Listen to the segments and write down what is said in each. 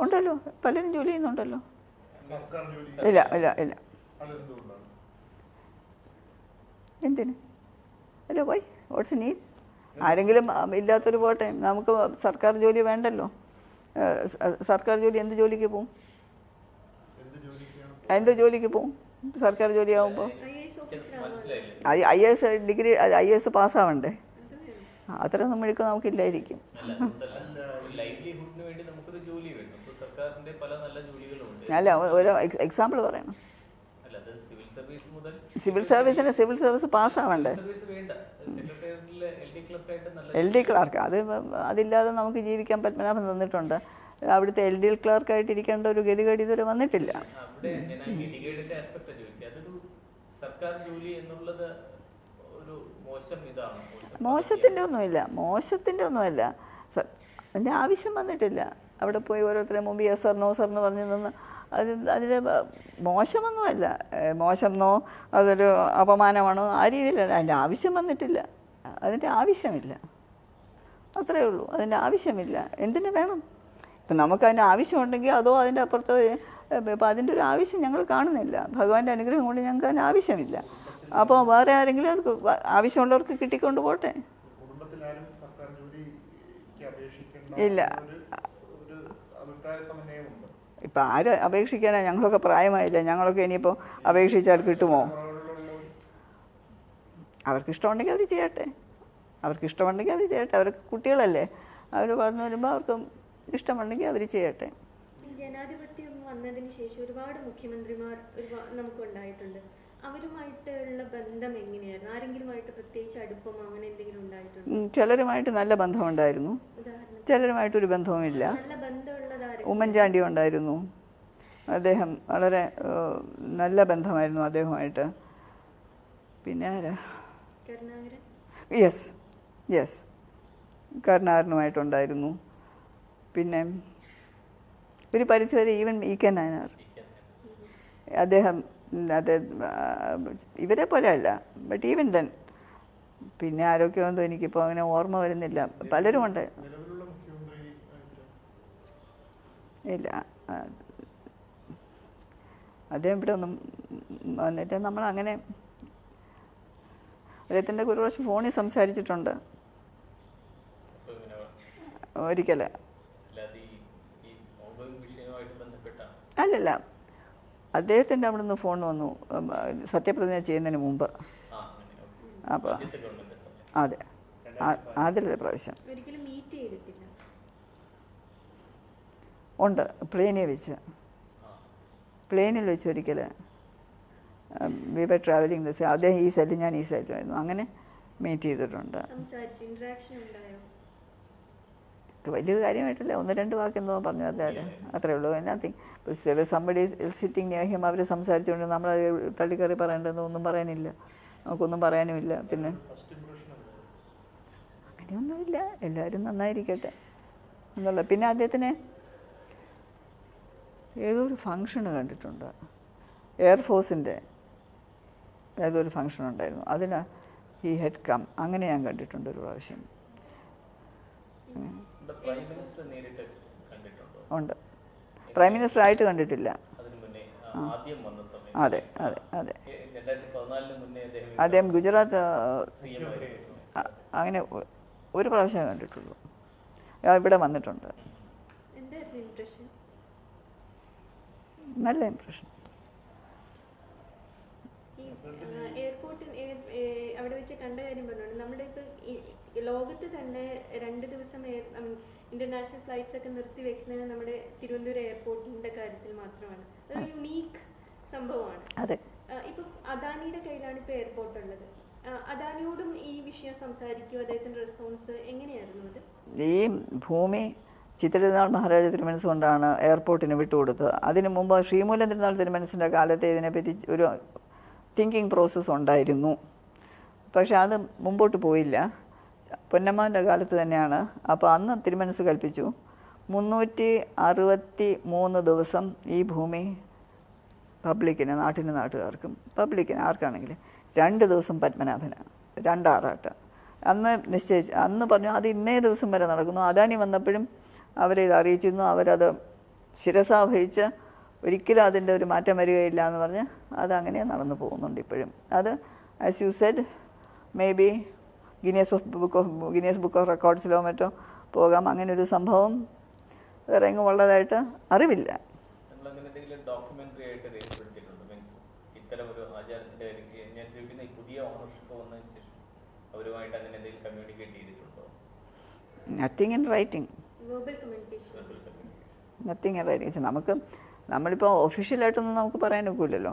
ഉണ്ടല്ലോ, പലരും ജോലി ചെയ്യുന്നുണ്ടല്ലോ. ഇല്ല ഇല്ല ഇല്ല. എന്തിന്? അല്ല, പോയി വാട്ട്സ് നീഡ്? ആരെങ്കിലും ഇല്ലാത്തൊരു പോട്ടെ, നമുക്ക് സർക്കാർ ജോലി വേണ്ടല്ലോ. സർക്കാർ ജോലി എന്ത് ജോലിക്ക് പോവും? എന്ത് ജോലിക്ക് പോവും സർക്കാർ ജോലി ആകുമ്പോൾ? IAS ഡിഗ്രി, IAS പാസ്സാവണ്ടേ? അത്രയൊന്നും മിടുക്ക് നമുക്കില്ലായിരിക്കും. അല്ല, ഒരു എക്സാമ്പിൾ പറയണം. സിവിൽ സർവീസ് പാസ്സാവണ്ടേ? LD ക്ലാർക്ക്, അതില്ലാതെ നമുക്ക് ജീവിക്കാൻ പത്മനാഭൻ തന്നിട്ടുണ്ട്. അവിടുത്തെ LD ക്ലാർക്കായിട്ട് ഇരിക്കേണ്ട ഒരു ഗതികേട് ഇതുവരെ വന്നിട്ടില്ല. മോശത്തിൻ്റെ ഒന്നുമല്ല. അതിൻ്റെ ആവശ്യം വന്നിട്ടില്ല. അവിടെ പോയി ഓരോരുത്തരെ മുമ്പ് യെസ് സർ നോ സർ എന്ന് പറഞ്ഞു നിന്ന് അതിന് മോശമൊന്നുമല്ല. മോശമെന്നോ അതൊരു അപമാനമാണോ ആ രീതിയിലല്ല. അതിൻ്റെ ആവശ്യം വന്നിട്ടില്ല. അതിൻ്റെ ആവശ്യമില്ല, അത്രയേ ഉള്ളൂ. അതിൻ്റെ ആവശ്യമില്ല. എന്തിനു വേണം? ഇപ്പം നമുക്കതിൻ്റെ ആവശ്യമുണ്ടെങ്കിൽ അതോ അതിൻ്റെ അപ്പുറത്തോ, ഇപ്പം അതിൻ്റെ ഒരു ആവശ്യം ഞങ്ങൾ കാണുന്നില്ല. ഭഗവാന്റെ അനുഗ്രഹം കൊണ്ട് ഞങ്ങൾക്ക് അതിന് ആവശ്യമില്ല. അപ്പോൾ വേറെ ആരെങ്കിലും അത് ആവശ്യമുള്ളവർക്ക് കിട്ടിക്കൊണ്ട് പോട്ടെ. ഇല്ല, ഇപ്പം ആര് അപേക്ഷിക്കാനാ? ഞങ്ങളൊക്കെ പ്രായമായില്ല. ഞങ്ങളൊക്കെ ഇനിയിപ്പോൾ അപേക്ഷിച്ചാൽ കിട്ടുമോ? അവർക്കിഷ്ടമുണ്ടെങ്കിൽ അവർ ചെയ്യട്ടെ. അവർക്ക് കുട്ടികളല്ലേ, അവർ വളർന്നു വരുമ്പോൾ അവർക്ക് ഇഷ്ടമുണ്ടെങ്കിൽ അവർ ചെയ്യട്ടെ. ജനാധിപത്യം വന്നതിന് ശേഷം ഒരുപാട് മുഖ്യമന്ത്രിമാർ നമുക്കുണ്ടായിട്ടുണ്ട്. അവരുമായിട്ടുള്ള ബന്ധം എങ്ങനെയായിരുന്നു? ആരെങ്കിലുമായിട്ട് പ്രത്യേകിച്ച് അടുപ്പം അങ്ങനെ എന്തെങ്കിലും ഉണ്ടായിട്ടുണ്ടോ? ചിലരുമായിട്ട് നല്ല ബന്ധമുണ്ടായിരുന്നു, ചിലരുമായിട്ടൊരു ബന്ധവുമില്ല. ഉമ്മൻചാണ്ടി ഉണ്ടായിരുന്നു. അദ്ദേഹം വളരെ നല്ല ബന്ധമായിരുന്നു അദ്ദേഹമായിട്ട്. പിന്നെ ആരാ? യെസ് കരുണാകരനുമായിട്ടുണ്ടായിരുന്നു. പിന്നെ ഒരു പരിധിവരെ ഈവൻ EK നായനാർ, അദ്ദേഹം ഇവരെ പോലെ അല്ല, ബട്ട് ഈവൻ ദെൻ. പിന്നെ ആരൊക്കെയൊന്നും എനിക്കിപ്പോൾ അങ്ങനെ ഓർമ്മ വരുന്നില്ല. പലരുമുണ്ട്. ഇല്ല, അദ്ദേഹം ഇവിടെ ഒന്നും വന്നിട്ട് നമ്മളങ്ങനെ അദ്ദേഹത്തിൻ്റെ ഒരു പ്രാവശ്യം ഫോണിൽ സംസാരിച്ചിട്ടുണ്ട് ഒരിക്കൽ. അല്ലല്ല, അദ്ദേഹത്തിൻ്റെ അവിടെ നിന്ന് ഫോൺ വന്നു സത്യപ്രതിജ്ഞ ചെയ്യുന്നതിന് മുമ്പ്. അപ്പോൾ അതെ, ആദ്യത്തെ പ്രാവശ്യം ഉണ്ട്. പ്ലെയിനിൽ വെച്ച് ഒരിക്കൽ we were travelling the same. അദ്ദേഹം ഈ സൈഡിൽ, ഞാൻ ഈ സൈഡിലായിരുന്നു. അങ്ങനെ മീറ്റ് ചെയ്തിട്ടുണ്ട്. വലിയ കാര്യമായിട്ടില്ല, 1-2 വാക്കെന്തോ പറഞ്ഞു. അത്രേ ഉള്ളൂ. Nothing. Somebody sitting near him, അവർ സംസാരിച്ചുകൊണ്ട് നമ്മൾ തള്ളിക്കറി പറയേണ്ടതെന്ന് ഒന്നും പറയാനില്ല, നമുക്കൊന്നും പറയാനുമില്ല. പിന്നെ അങ്ങനെയൊന്നുമില്ല, എല്ലാവരും നന്നായിരിക്കട്ടെ എന്നുള്ള. പിന്നെ അദ്ദേഹത്തിന് ഏതോ ഒരു ഫങ്ഷന് കണ്ടിട്ടുണ്ട്, എയർഫോഴ്സിൻ്റെ ഏതോ ഒരു ഫങ്ഷൻ ഉണ്ടായിരുന്നു, അതിന് ഹി ഹെഡ് കം. അങ്ങനെ ഞാൻ കണ്ടിട്ടുണ്ട് ഒരു പ്രാവശ്യം. ഉണ്ട്. പ്രൈം മിനിസ്റ്റർ ആയിട്ട് കണ്ടിട്ടില്ല. അതെ അതെ അതെ. അദ്ദേഹം ഗുജറാത്ത് അങ്ങനെ ഒരു പ്രാവശ്യം കണ്ടിട്ടുള്ളൂ. ഇവിടെ വന്നിട്ടുണ്ട്. നല്ല ഇംപ്രഷൻ. അവിടെ വെച്ച് കണ്ട കാര്യം പറഞ്ഞു. നമ്മുടെ ഇപ്പോൾ ലോകത്ത് തന്നെ 2 ദിവസം ഇന്റർനാഷണൽ ഫ്ലൈറ്റ്സ് ഒക്കെ നിർത്തി വെക്കുന്നത് നമ്മുടെ തിരുവനന്തപുരം എയർപോർട്ടിന്റെ കാര്യത്തിൽ മാത്രമാണ്. അതൊരു യുണീക്ക് സംഭവമാണ്. ഇപ്പൊ അദാനിയുടെ കയ്യിലാണ് ഇപ്പൊ എയർപോർട്ട് ഉള്ളത്. അദാനിയോടും ഈ വിഷയം സംസാരിക്കും, അദ്ദേഹത്തിന്റെ റെസ്പോൺസ് എങ്ങനെയായിരുന്നു അത്? ഈ ഭൂമി ചിത്രതിരുനാൾ മഹാരാജ തിരുമനസ് കൊണ്ടാണ് എയർപോർട്ടിന് വിട്ടുകൊടുത്തത്. അതിനു മുമ്പ് ശ്രീമൂലം തിരുനാൾ തിരുമനസിൻ്റെ കാലത്ത് ഇതിനെപ്പറ്റി ഒരു തിങ്കിങ് പ്രോസസ്സ് ഉണ്ടായിരുന്നു. പക്ഷെ അത് മുമ്പോട്ട് പോയില്ല. പൊന്നമ്മാൻ്റെ കാലത്ത് തന്നെയാണ്. അപ്പോൾ അന്ന് തിരുമനസ് കൽപ്പിച്ചു 363 ദിവസം ഈ ഭൂമി പബ്ലിക്കിന്, നാട്ടുകാർക്കും പബ്ലിക്കിന് ആർക്കാണെങ്കിലും 2 ദിവസം പത്മനാഭന്, 2 ആറാട്ട് അന്ന് നിശ്ചയിച്ച്. അന്ന് പറഞ്ഞു അത് ഇന്നേ ദിവസം വരെ നടക്കുന്നു. അദാനി വന്നപ്പോഴും അവരെ ഇത് അറിയിച്ചിരുന്നു. അവരത് ശിരസാവഹിച്ച് ഒരിക്കലും അതിൻ്റെ ഒരു മാറ്റം വരികയില്ല എന്ന് പറഞ്ഞ് അതങ്ങനെ നടന്നു പോകുന്നുണ്ട് ഇപ്പോഴും. അത് as you said may be Guinness book of റെക്കോർഡ്സിലോ മറ്റോ പോകാം. അങ്ങനെ ഒരു സംഭവം വേറെ എങ്ങും ഉള്ളതായിട്ട് അറിവില്ല. Nothing in writing, nothing in writing. നമ്മളിപ്പോൾ ഒഫീഷ്യലായിട്ടൊന്നും നമുക്ക് പറയാൻ ഒക്കില്ലല്ലോ.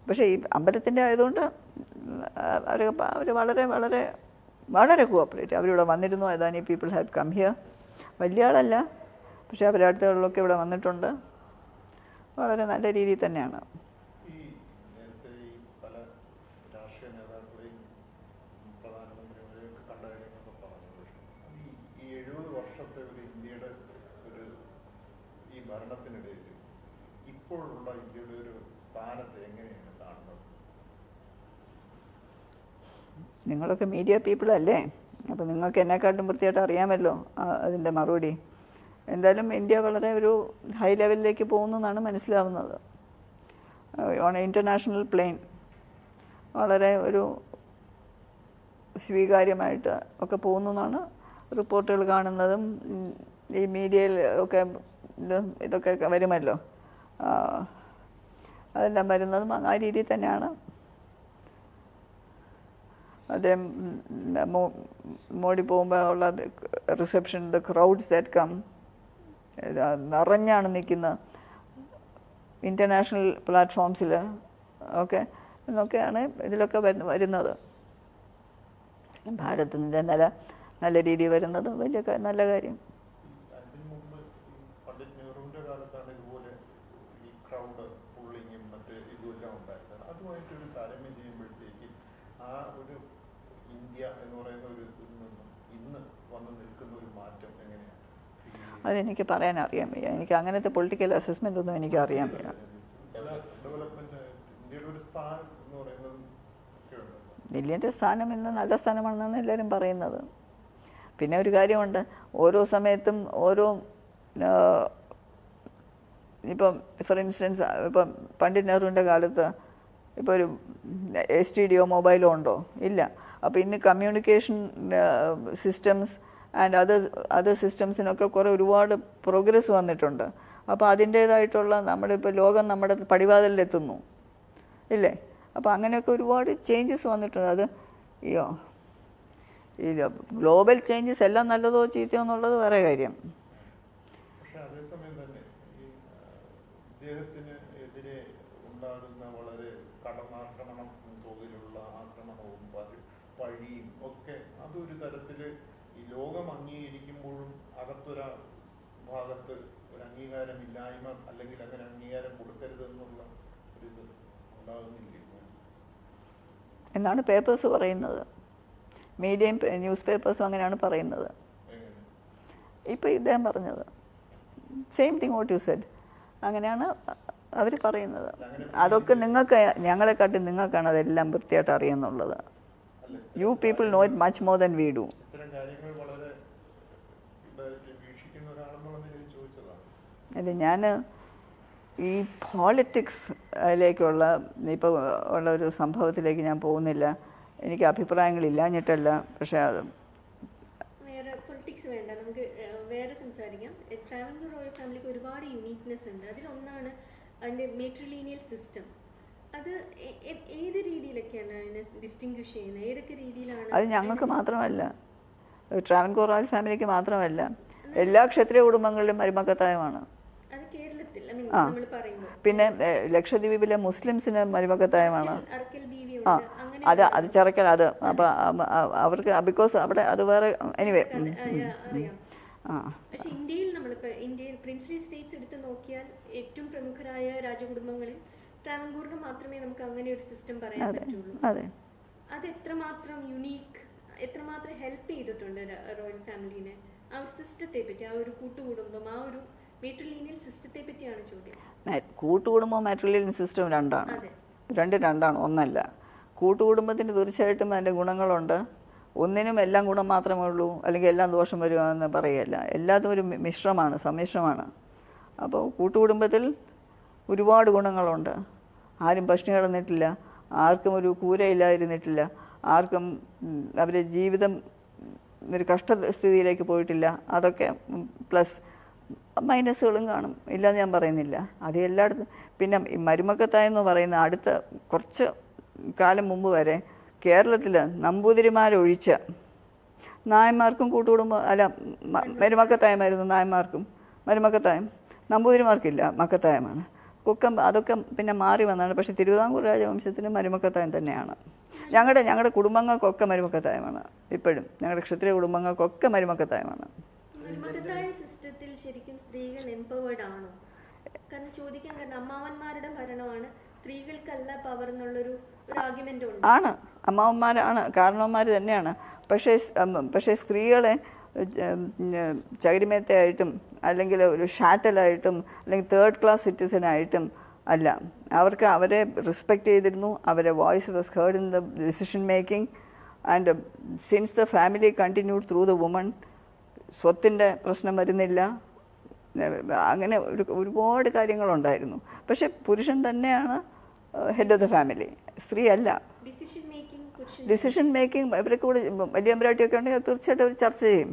പക്ഷേ ഈ അമ്പലത്തിൻ്റെ ആയതുകൊണ്ട് അവർ വളരെ വളരെ വളരെ കോഓപ്പറേറ്റ്. അവരിവിടെ വന്നിരുന്നു. Adani people have come here. വലിയ ആളല്ല, പക്ഷേ അവരുടെ അടുത്തുകളിലൊക്കെ ഇവിടെ വന്നിട്ടുണ്ട്. വളരെ നല്ല രീതിയിൽ തന്നെയാണ്. ഇപ്പോഴുള്ള ഇന്ത്യയുടെ ഒരു സ്ഥാനത്തെ എങ്ങനെയാണ് കാണുന്നത്? നിങ്ങളൊക്കെ മീഡിയ പീപ്പിളല്ലേ, അപ്പോൾ നിങ്ങൾക്ക് എന്നെക്കാട്ടും വൃത്തിയായിട്ട് അറിയാമല്ലോ അതിൻ്റെ മറുപടി. എന്തായാലും ഇന്ത്യ വളരെ ഒരു ഹൈ ലെവലിലേക്ക് പോകുന്നു എന്നാണ് മനസ്സിലാവുന്നത്. ഓൺ ഇൻ്റർനാഷണൽ പ്ലെയിൻ വളരെ ഒരു സ്വീകാര്യമായിട്ട് ഒക്കെ പോകുന്നു എന്നാണ് റിപ്പോർട്ടുകൾ കാണുന്നതും. ഈ മീഡിയയിൽ ഒക്കെ ഇതൊക്കെ വരുമല്ലോ, അതെല്ലാം വരുന്നതും ആ രീതിയിൽ തന്നെയാണ്. അദ്ദേഹം മോഡി പോകുമ്പോൾ ഉള്ള reception, the crowds that come, നിറഞ്ഞാണ് നിൽക്കുന്നത് ഇൻ്റർനാഷണൽ പ്ലാറ്റ്ഫോംസിൽ ഒക്കെ എന്നൊക്കെയാണ് ഇതിലൊക്കെ വരുന്നത്. ഭാരതത്തിൻ്റെ നല്ല രീതിയിൽ വരുന്നത് വലിയ നല്ല കാര്യം. അതെനിക്ക് പറയാൻ അറിയാൻ വയ്യ. എനിക്ക് അങ്ങനത്തെ പൊളിറ്റിക്കൽ അസസ്മെൻ്റ് ഒന്നും എനിക്ക് അറിയാൻ വയ്യ. ദില്ലിൻ്റെ സ്ഥാനം ഇന്ന് നല്ല സ്ഥാനമാണെന്നാണ് എല്ലാവരും പറയുന്നത്. പിന്നെ ഒരു കാര്യമുണ്ട്, ഓരോ സമയത്തും ഓരോ ഇപ്പം ഫോർ ഇൻസ്റ്റൻസ് ഇപ്പം പണ്ഡിറ്റ് നെഹ്റുവിൻ്റെ കാലത്ത് ഇപ്പോൾ ഒരു STDയോ മൊബൈലോ ഉണ്ടോ? ഇല്ല. അപ്പോൾ ഇന്ന് കമ്മ്യൂണിക്കേഷൻ സിസ്റ്റംസ് ആൻഡ് അതർ സിസ്റ്റംസിനൊക്കെ കുറേ ഒരുപാട് പ്രോഗ്രസ് വന്നിട്ടുണ്ട്. അപ്പോൾ അതിൻ്റേതായിട്ടുള്ള നമ്മളിപ്പോൾ ലോകം നമ്മുടെ പടിവാതിലെത്തുന്നു ഇല്ലേ? അപ്പോൾ അങ്ങനെയൊക്കെ ഒരുപാട് ചേഞ്ചസ് വന്നിട്ടുണ്ട്. അത് ഈ ഗ്ലോബൽ ചേഞ്ചസ് എല്ലാം നല്ലതോ ചീത്തയോ എന്നുള്ളത് വേറെ കാര്യം. പക്ഷെ അതേസമയം തന്നെ ഈ ഇദ്ദേഹത്തിന് എതിരെ ഉണ്ടാകുന്ന വളരെ കടമാക്രമണം തോതിലുള്ള ആക്രമണവും പഴിയും ഒക്കെ അതൊരു തരത്തിൽ ഈ ലോകം അംഗീകരിക്കുമ്പോഴും അകത്തൊരു ഭാഗത്ത് ഒരു അംഗീകാരമില്ലായ്മ അല്ലെങ്കിൽ അങ്ങനെ അംഗീകാരം കൊടുക്കരുതെന്നുള്ള ഒരു ഇത് ഉണ്ടാകുന്നില്ല എന്നാണ് പേപ്പേഴ്സ് പറയുന്നത്. മീഡിയയും ന്യൂസ് പേപ്പേഴ്സും അങ്ങനെയാണ് പറയുന്നത്. ഇപ്പോൾ ഇദ്ദേഹം പറഞ്ഞത് same thing what you said, അങ്ങനെയാണ് അവർ പറയുന്നത്. അതൊക്കെ നിങ്ങൾക്ക് ഞങ്ങളെക്കാട്ടി നിങ്ങൾക്കാണ് അതെല്ലാം വൃത്തിയായിട്ട് അറിയുന്നുള്ളത്. You people know it much more than we do. അല്ല, ഞാൻ ഈ പോളിറ്റിക്സിലേക്കുള്ള ഇപ്പോൾ ഉള്ള ഒരു സംഭവത്തിലേക്ക് ഞാൻ പോകുന്നില്ല. എനിക്ക് അഭിപ്രായങ്ങളില്ലാഞ്ഞിട്ടല്ല, പക്ഷേ അത് വേറെ പൊളിറ്റിക്സ് വേണ്ട, നമുക്ക് വേറെ സംസാരിക്കാം. ട്രാവൻകൂർ റോയൽ ഫാമിലിക്ക് ഒരുപാട് യുണീക്നെസ് ഉണ്ട്. അതിലൊന്നാണ് അതിൻ്റെ മെട്രിലീനിയൽ സിസ്റ്റം. അത് ഏത് രീതിയിലൊക്കെയാണ് അതിനെ ഡിസ്റ്റിങ്വിഷ് ചെയ്യുന്നത്? ഏതൊക്കെ രീതിയിലാണ്? അത് ഞങ്ങൾക്ക് മാത്രമല്ല, ട്രാവൻകൂർ റോയൽ ഫാമിലിക്ക് മാത്രമല്ല, എല്ലാ ക്ഷത്രിയ കുടുംബങ്ങളിലും മരുമക്കത്തായമാണ്. പിന്നെ ലക്ഷദ്വീപിലെ മുസ്ലിംസിന് മരുമക്കത്തായമാണ്. അത് ചിറക്കൽ. അത് അപ്പം അവർക്ക് ബിക്കോസ് അവിടെ അത് വേറെ എനിവേ. പക്ഷേ ഇന്ത്യയിൽ നമ്മളിപ്പോൾ ഇന്ത്യയിൽ പ്രിൻസ്ലി സ്റ്റേറ്റ്സ് എടുത്ത് നോക്കിയാൽ ഏറ്റവും പ്രമുഖരായ രാജകുടുംബങ്ങളിൽ ട്രാവൻകൂറിന് മാത്രമേ നമുക്ക് അങ്ങനെ ഒരു സിസ്റ്റം പറയാൻ പറ്റുള്ളൂ. അതെ, അത് എത്രമാത്രം യുണീക്ക്, എത്രമാത്രം ഹെൽപ്പ് ചെയ്തിട്ടുണ്ട് റോയൽ ഫാമിലിനെ, ആ ഒരു സിസ്റ്റത്തെ പറ്റി, ആ ഒരു കൂട്ടുകുടുംബം, ആ ഒരു മെട്രിലീനിയൽ സിസ്റ്റത്തെ പറ്റിയാണ് ചോദ്യം. കൂട്ടുകുടുംബവും മെട്രിലീനിയൽ സിസ്റ്റവും രണ്ടാണ്, ഒന്നല്ല. കൂട്ടുകുടുംബത്തിന് തീർച്ചയായിട്ടും അതിൻ്റെ ഗുണങ്ങളുണ്ട്. ഒന്നിനും എല്ലാം ഗുണം മാത്രമേ ഉള്ളൂ അല്ലെങ്കിൽ എല്ലാം ദോഷം വരുമെന്ന് പറയുകയല്ല. എല്ലാതും ഒരു മിശ്രമാണ്, സമ്മിശ്രമാണ്. അപ്പോൾ കൂട്ടുകുടുംബത്തിൽ ഒരുപാട് ഗുണങ്ങളുണ്ട്. ആരും പട്ടിണി കിടന്നിട്ടില്ല, ആർക്കും ഒരു കൂരയില്ലായിരുന്നിട്ടില്ല, ആർക്കും അവരുടെ ജീവിതം ഒരു കഷ്ടസ്ഥിതിയിലേക്ക് പോയിട്ടില്ല. അതൊക്കെ പ്ലസ് മൈനസുകളും കാണും, ഇല്ലയെന്ന് ഞാൻ പറയുന്നില്ല. അത് എല്ലായിടത്തും. പിന്നെ ഈ മരുമക്കത്തായം എന്ന് പറയുന്ന അടുത്ത കുറച്ച് കാലം മുമ്പ് വരെ കേരളത്തിൽ നമ്പൂതിരിമാരൊഴിച്ച നായന്മാർക്കും കൂട്ടുകുടുംബം അല്ല മരുമക്കത്തായമായിരുന്നു. നായന്മാർക്കും മരുമക്കത്തായം, നമ്പൂതിരിമാർക്കില്ല, മക്കത്തായമാണ്. അതൊക്കെ പിന്നെ മാറി വന്നതാണ്. പക്ഷേ തിരുവിതാംകൂർ രാജവംശത്തിന് മരുമക്കത്തായം തന്നെയാണ്. ഞങ്ങളുടെ കുടുംബങ്ങൾക്കൊക്കെ മരുമക്കത്തായമാണ്. ഇപ്പോഴും ഞങ്ങളുടെ ക്ഷത്രിയ കുടുംബങ്ങൾക്കൊക്കെ മരുമക്കത്തായമാണ്. മരുമക്കത്തായ സിസ്റ്റത്തിൽ ശരിക്കും സ്ത്രീകൾ എംപവേർഡ് ആണോ? കാരണം ചോദിക്കാൻ കാരണം അമ്മാവന്മാരുടെ ഭരണമാണ്, സ്ത്രീകൾക്കല്ല പവർ എന്നുള്ളൊരു ആർഗ്യുമെന്റ് ഉണ്ട്. ആണ്, അമ്മാവന്മാരാണ്, കാരണവന്മാർ തന്നെയാണ്. പക്ഷേ സ്ത്രീകളെ ചകിരിമേത്തയായിട്ടും അല്ലെങ്കിൽ ഒരു ഷാറ്റലായിട്ടും അല്ലെങ്കിൽ തേർഡ് ക്ലാസ് സിറ്റിസനായിട്ടും അല്ല. അവരെ റെസ്പെക്റ്റ് ചെയ്തിരുന്നു. അവരെ voice was heard in the decision making. And since the family continued through the woman, സ്വത്തിൻ്റെ പ്രശ്നം വരുന്നില്ല. അങ്ങനെ ഒരുപാട് കാര്യങ്ങളുണ്ടായിരുന്നു. പക്ഷെ പുരുഷൻ തന്നെയാണ് ഹെഡ് ഓഫ് ദ ഫാമിലി, സ്ത്രീ അല്ല. ഡിസിഷൻ മേക്കിംഗ് ഇവരൊക്കെ കൂടെ വലിയ അമ്പരാട്ടിയൊക്കെ ഉണ്ടെങ്കിൽ തീർച്ചയായിട്ടും അവർ ചർച്ച ചെയ്യും.